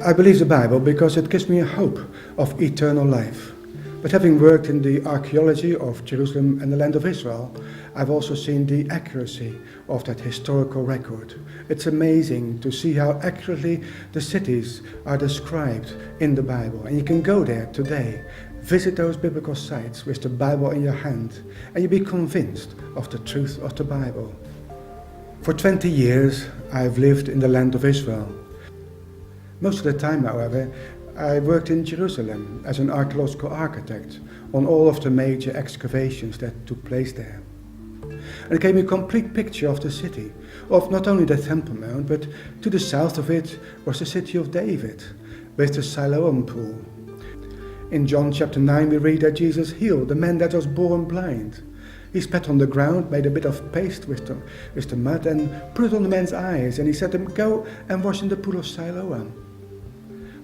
I believe the Bible because it gives me a hope of eternal life. But having worked in the archaeology of Jerusalem and the land of Israel, I've also seen the accuracy of that historical record. It's amazing to see how accurately the cities are described in the Bible. And you can go there today, visit those biblical sites with the Bible in your hand, and you'll be convinced of the truth of the Bible. For 20 years, I've lived in the land of Israel. Most of the time, however, I worked in Jerusalem as an archaeological architect on all of the major excavations that took place there. And it gave me a complete picture of the city, of not only the Temple Mount, but to the south of it was the city of David, with the Siloam pool. In John chapter 9 we read that Jesus healed the man that was born blind. He spat on the ground, made a bit of paste with the mud and put it on the man's eyes, and he said to him, "Go and wash in the pool of Siloam."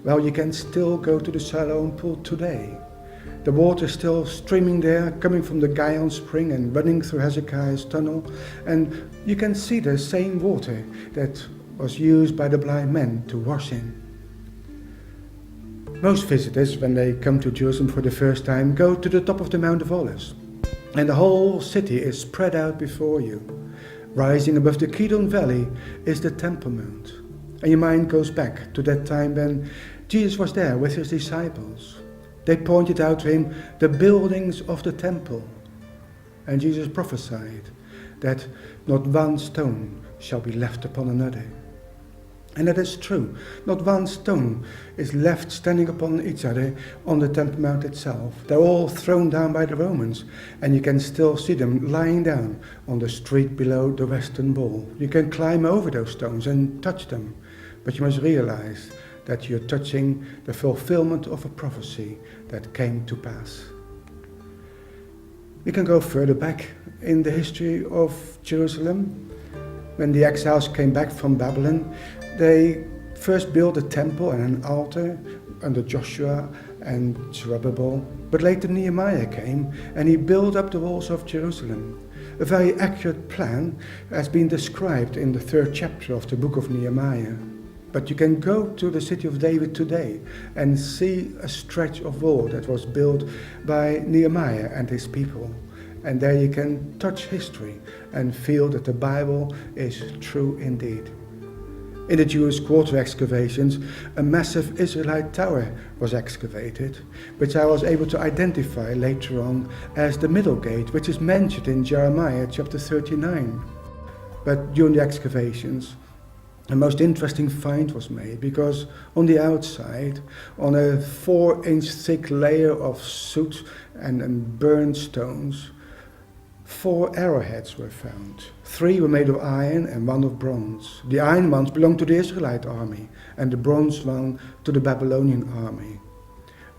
Well, you can still go to the Siloam pool today. The water is still streaming there, coming from the Gihon spring and running through Hezekiah's tunnel. And you can see the same water that was used by the blind men to wash in. Most visitors, when they come to Jerusalem for the first time, go to the top of the Mount of Olives. And the whole city is spread out before you. Rising above the Kidron Valley is the Temple Mount. And your mind goes back to that time when Jesus was there with his disciples. They pointed out to him the buildings of the temple. And Jesus prophesied that not one stone shall be left upon another. And that is true. Not one stone is left standing upon each other on the Temple Mount itself. They're all thrown down by the Romans, and you can still see them lying down on the street below the Western Wall. You can climb over those stones and touch them, but you must realize that you're touching the fulfillment of a prophecy that came to pass. We can go further back in the history of Jerusalem. When the exiles came back from Babylon, they first built a temple and an altar under Joshua and Zerubbabel. But later Nehemiah came and he built up the walls of Jerusalem. A very accurate plan has been described in the 3rd chapter of the book of Nehemiah. But you can go to the city of David today and see a stretch of wall that was built by Nehemiah and his people. And there you can touch history and feel that the Bible is true indeed. In the Jewish quarter excavations, a massive Israelite tower was excavated, which I was able to identify later on as the Middle Gate, which is mentioned in Jeremiah chapter 39. But during the excavations, a most interesting find was made, because on the outside, on a 4-inch thick layer of soot and burned stones, 4 arrowheads were found. 3 were made of iron and 1 of bronze. The iron ones belonged to the Israelite army, and the bronze one to the Babylonian army.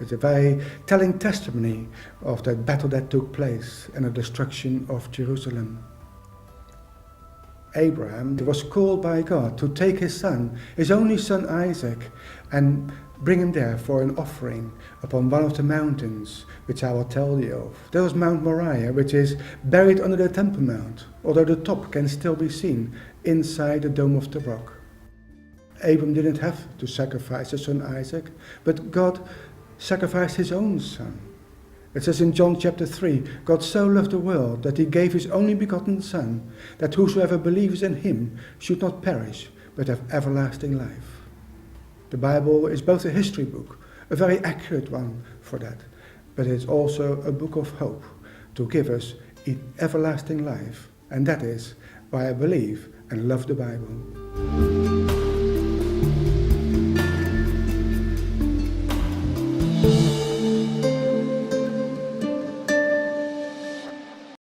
It's a very telling testimony of that battle that took place and the destruction of Jerusalem. Abraham was called by God to take his son, his only son Isaac, and bring him there for an offering upon one of the mountains, which I will tell you of. There was Mount Moriah, which is buried under the Temple Mount, although the top can still be seen inside the Dome of the Rock. Abram didn't have to sacrifice his son Isaac, but God sacrificed his own son. It says in John chapter 3, God so loved the world that he gave his only begotten Son, that whosoever believes in him should not perish, but have everlasting life. The Bible is both a history book, a very accurate one for that, but it's also a book of hope to give us everlasting life. And that is why I believe and love the Bible.